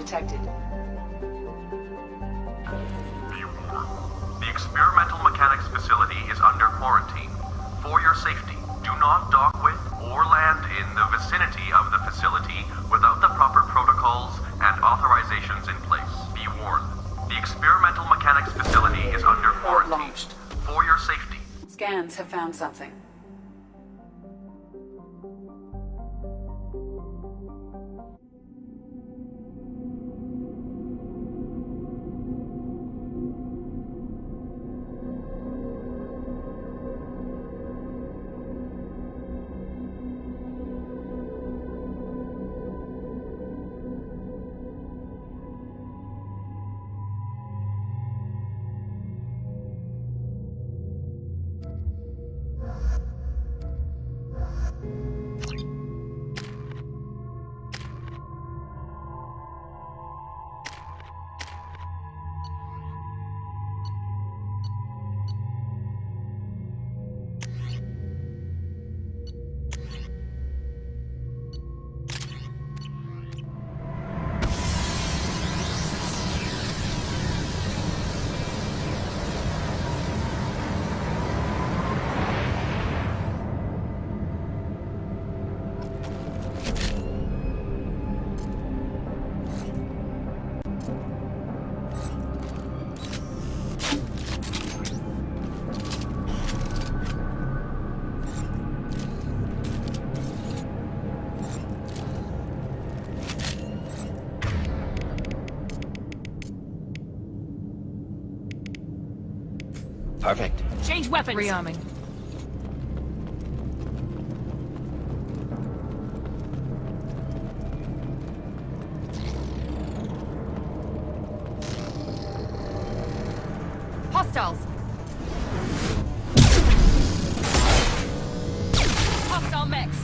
detected. The experimental mechanics facility is under quarantine. For your safety, do not dock with or land in the vicinity of the facility without the proper protocols and authorizations in place. Be warned, the experimental mechanics facility is under quarantine. Launched. For your safety. Scans have found something. Perfect. Change weapons! Rearming. Hostiles! Hostile mechs!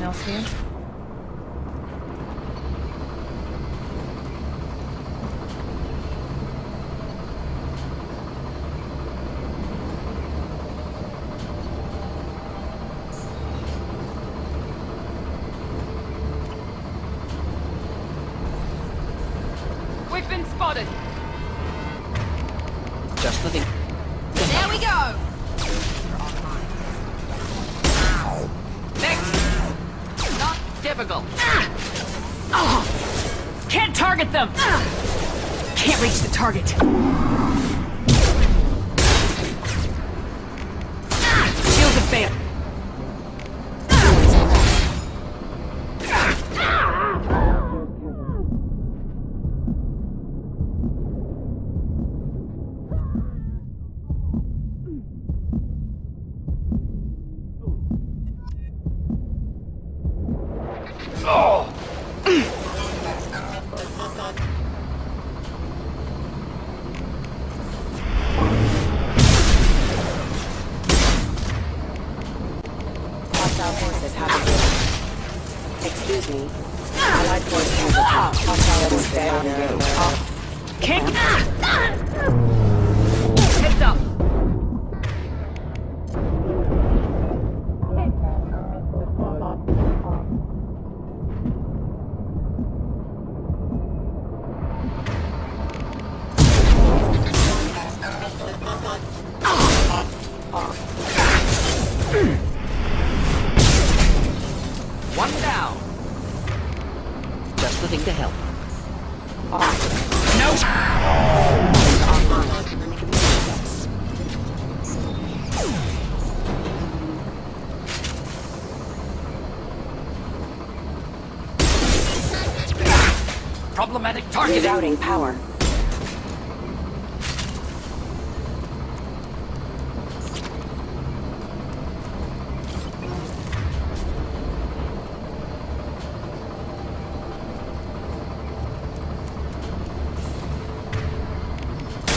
Else here? We've been spotted! Just looking. There we go! Next! Not difficult. Oh, can't target them! Can't reach the target. Shields have failed. Going to help. Problematic target. Routing power.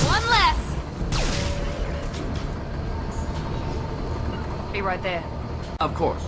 One less! Be right there. Of course.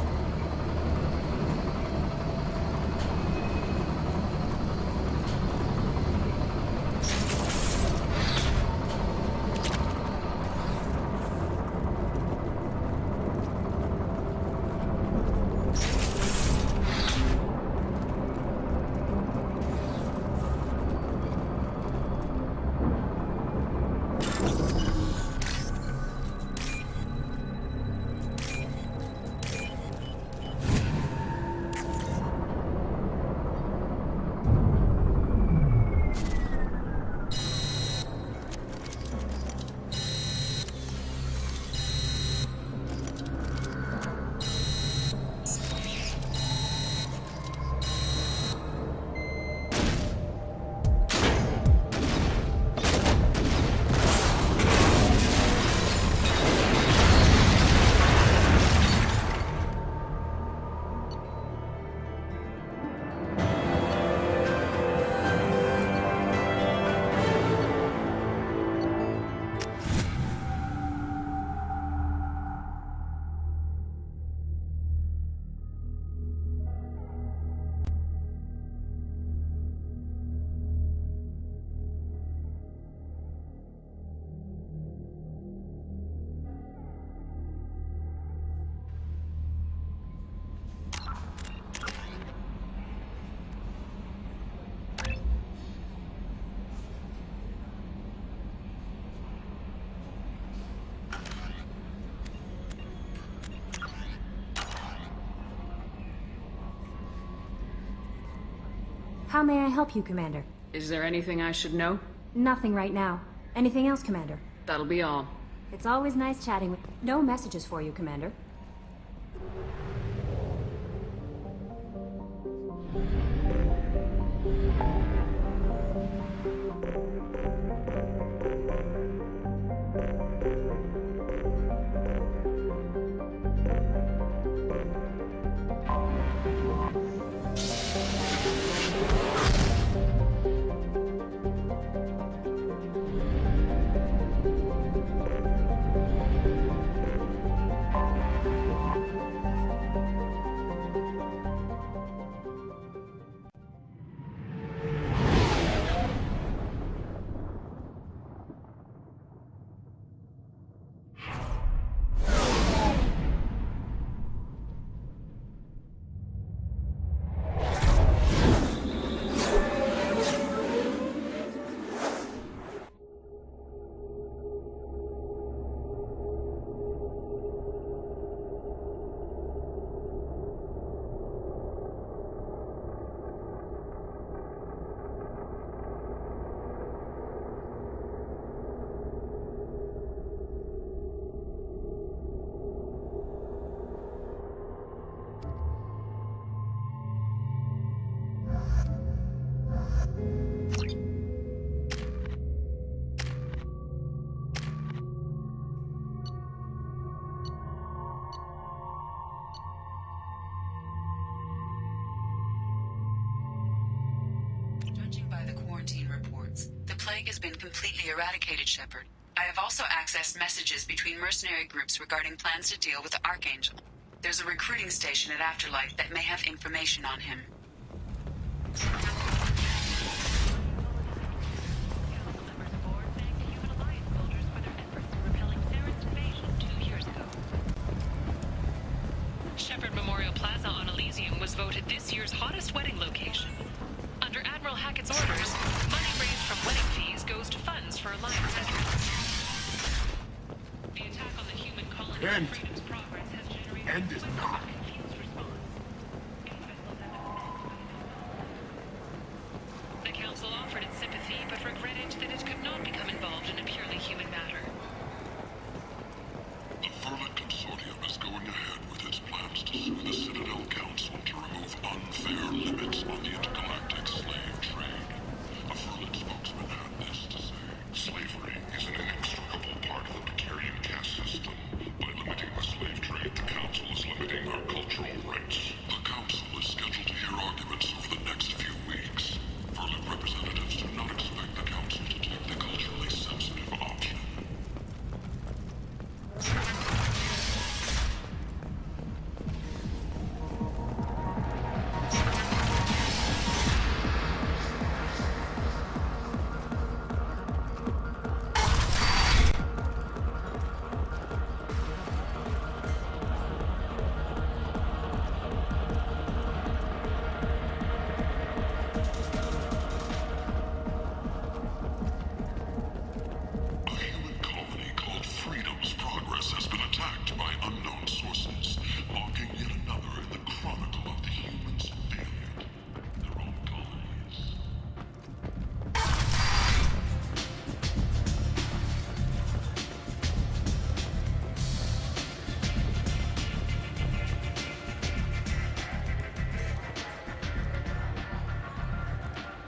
How may I help you, Commander? Is there anything I should know? Nothing right now. Anything else, Commander? That'll be all. It's always nice chatting with... No messages for you, Commander. Judging by the quarantine reports, the plague has been completely eradicated, Shepard. I have also accessed messages between mercenary groups regarding plans to deal with the Archangel. There's a recruiting station at Afterlight that may have information on him. Shepard Memorial Plaza on Elysium was voted this year's hottest wedding location. Under Admiral Hackett's orders, money raised from wedding fees goes to funds for Alliance veterans. The attack on the human colony of Freedom's Progress has generated a confused response.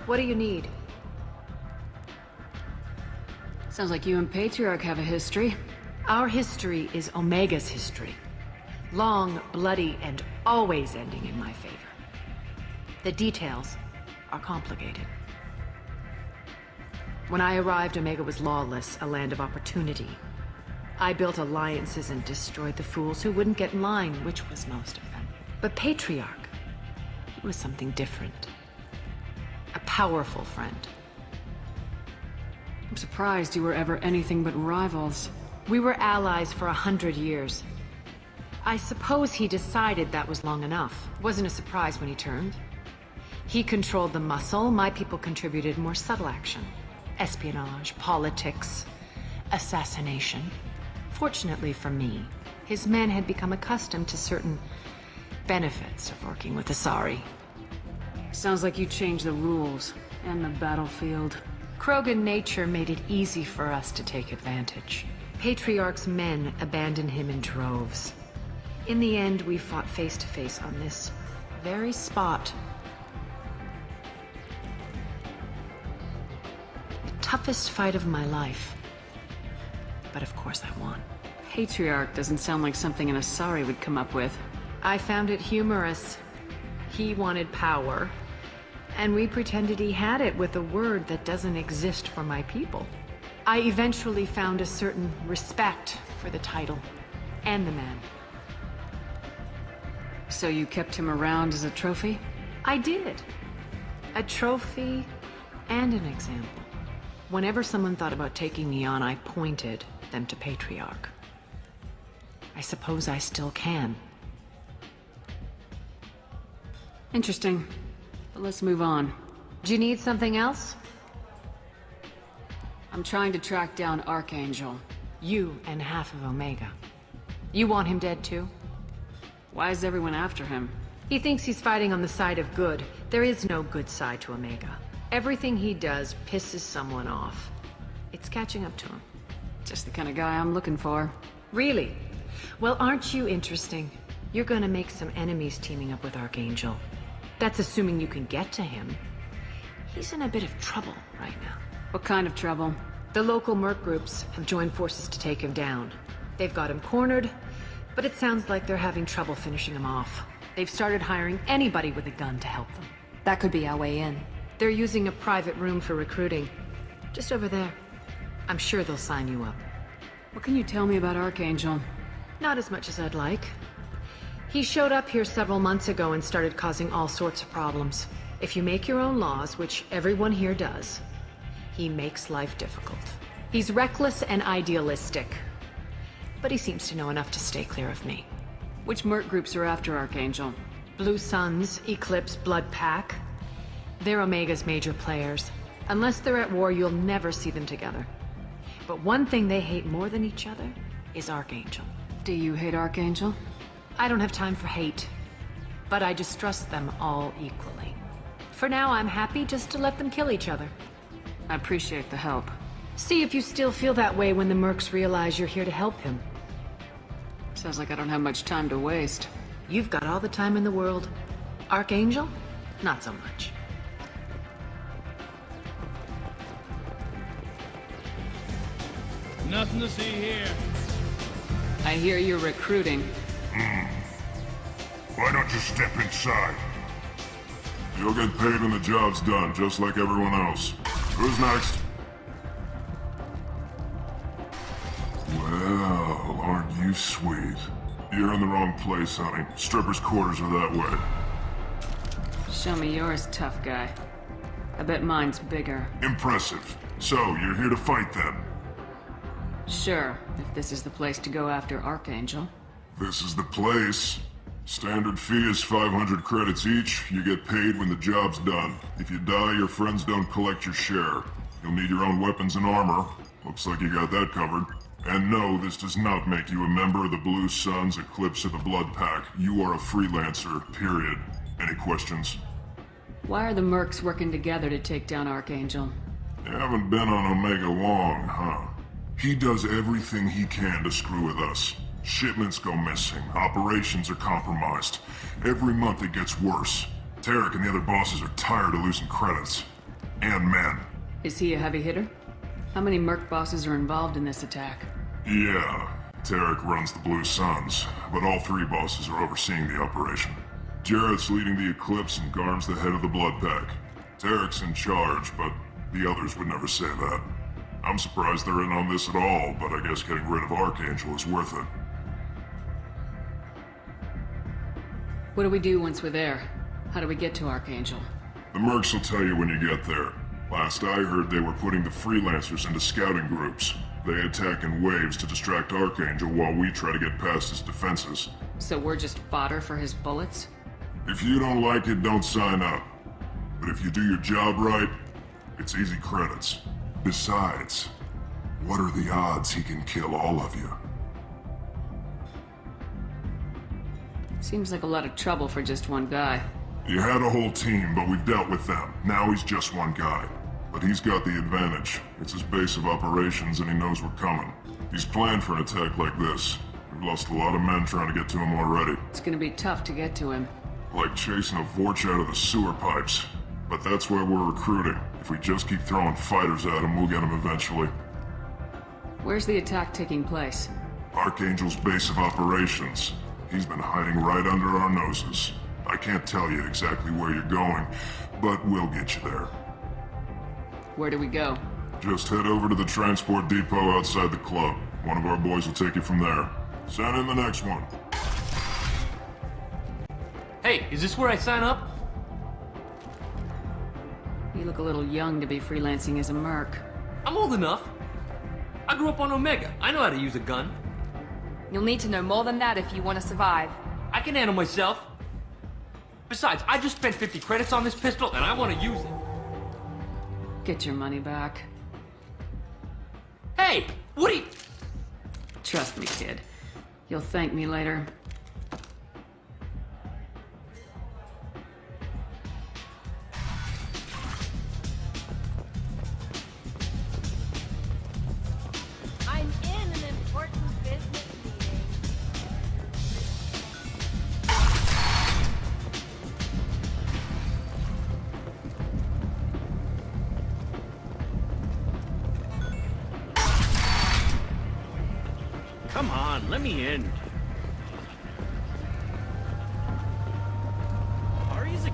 What do you need? Sounds like you and Patriarch have a history. Our history is Omega's history. Long, bloody, and always ending in my favor. The details are complicated. When I arrived, Omega was lawless, a land of opportunity. I built alliances and destroyed the fools who wouldn't get in line, which was most of them. But Patriarch, he was something different. A powerful friend. I'm surprised you were ever anything but rivals. We were allies for 100 years. I suppose he decided that was long enough. Wasn't a surprise when he turned. He controlled the muscle, my people contributed more subtle action. Espionage, politics, assassination. Fortunately for me, his men had become accustomed to certain benefits of working with Asari. Sounds like you changed the rules and the battlefield. Krogan nature made it easy for us to take advantage. Patriarch's men abandoned him in droves. In the end, we fought face to face on this very spot. The toughest fight of my life. But of course I won. Patriarch doesn't sound like something an Asari would come up with. I found it humorous. He wanted power, and we pretended he had it with a word that doesn't exist for my people. I eventually found a certain respect for the title and the man. So you kept him around as a trophy? I did. A trophy and an example. Whenever someone thought about taking me on, I pointed them to Patriarch. I suppose I still can. Interesting. But let's move on. Do you need something else? I'm trying to track down Archangel. You and half of Omega. You want him dead too? Why is everyone after him? He thinks he's fighting on the side of good. There is no good side to Omega. Everything he does pisses someone off. It's catching up to him. Just the kind of guy I'm looking for. Really? Well, aren't you interesting? You're gonna make some enemies teaming up with Archangel. That's assuming you can get to him. He's in a bit of trouble right now. What kind of trouble? The local merc groups have joined forces to take him down. They've got him cornered, but it sounds like they're having trouble finishing him off. They've started hiring anybody with a gun to help them. That could be our way in. They're using a private room for recruiting. Just over there. I'm sure they'll sign you up. What can you tell me about Archangel? Not as much as I'd like. He showed up here several months ago and started causing all sorts of problems. If you make your own laws, which everyone here does, he makes life difficult. He's reckless and idealistic. But he seems to know enough to stay clear of me. Which merc groups are after Archangel? Blue Suns, Eclipse, Blood Pack. They're Omega's major players. Unless they're at war, you'll never see them together. But one thing they hate more than each other is Archangel. Do you hate Archangel? I don't have time for hate. But I distrust them all equally. For now, I'm happy just to let them kill each other. I appreciate the help. See if you still feel that way when the mercs realize you're here to help him. Sounds like I don't have much time to waste. You've got all the time in the world. Archangel? Not so much. Nothing to see here. I hear you're recruiting. Why don't you step inside? You'll get paid when the job's done, just like everyone else. Who's next? Well, aren't you sweet? You're in the wrong place, honey. Strippers' quarters are that way. Show me yours, tough guy. I bet mine's bigger. Impressive. So, you're here to fight then? Sure, if this is the place to go after Archangel. This is the place. Standard fee is 500 credits each. You get paid when the job's done. If you die, your friends don't collect your share. You'll need your own weapons and armor. Looks like you got that covered. And no, this does not make you a member of the Blue Suns, Eclipse, or the Blood Pack. You are a freelancer, period. Any questions? Why are the mercs working together to take down Archangel? You haven't been on Omega long, huh? He does everything he can to screw with us. Shipments go missing, operations are compromised. Every month it gets worse. Tarek and the other bosses are tired of losing credits. and men. Is he a heavy hitter? How many merc bosses are involved in this attack? Yeah, Tarek runs the Blue Suns, but all 3 bosses are overseeing the operation. Jarrett's leading the Eclipse and Garm's the head of the Blood Pack. Tarek's in charge, but the others would never say that. I'm surprised they're in on this at all, but I guess getting rid of Archangel is worth it. What do we do once we're there? How do we get to Archangel? The mercs will tell you when you get there. Last I heard, they were putting the freelancers into scouting groups. They attack in waves to distract Archangel while we try to get past his defenses. So we're just fodder for his bullets? If you don't like it, don't sign up. But if you do your job right, it's easy credits. Besides, what are the odds he can kill all of you? Seems like a lot of trouble for just one guy. You had a whole team, but we've dealt with them. Now he's just one guy. But he's got the advantage. It's his base of operations and he knows we're coming. He's planned for an attack like this. We've lost a lot of men trying to get to him already. It's gonna be tough to get to him. Like chasing a Vorch out of the sewer pipes. But that's why we're recruiting. If we just keep throwing fighters at him, we'll get him eventually. Where's the attack taking place? Archangel's base of operations. He's been hiding right under our noses. I can't tell you exactly where you're going, but we'll get you there. Where do we go? Just head over to the transport depot outside the club. One of our boys will take you from there. Send in the next one. Hey, is this where I sign up? You look a little young to be freelancing as a merc. I'm old enough. I grew up on Omega. I know how to use a gun. You'll need to know more than that if you want to survive. I can handle myself. Besides, I just spent 50 credits on this pistol and I want to use it. Get your money back. Hey, what are you... Trust me, kid. You'll thank me later. I'm in an important business meeting. Come on, let me in. Ari's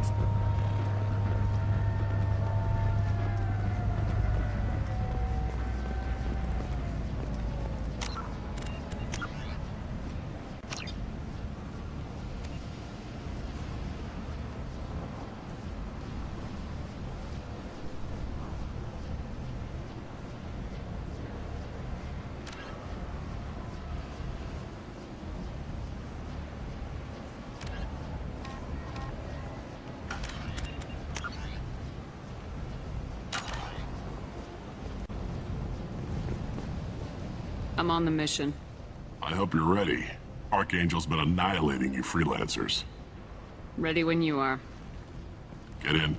I'm on the mission. I hope you're ready. Archangel's been annihilating you freelancers. Ready when you are. Get in.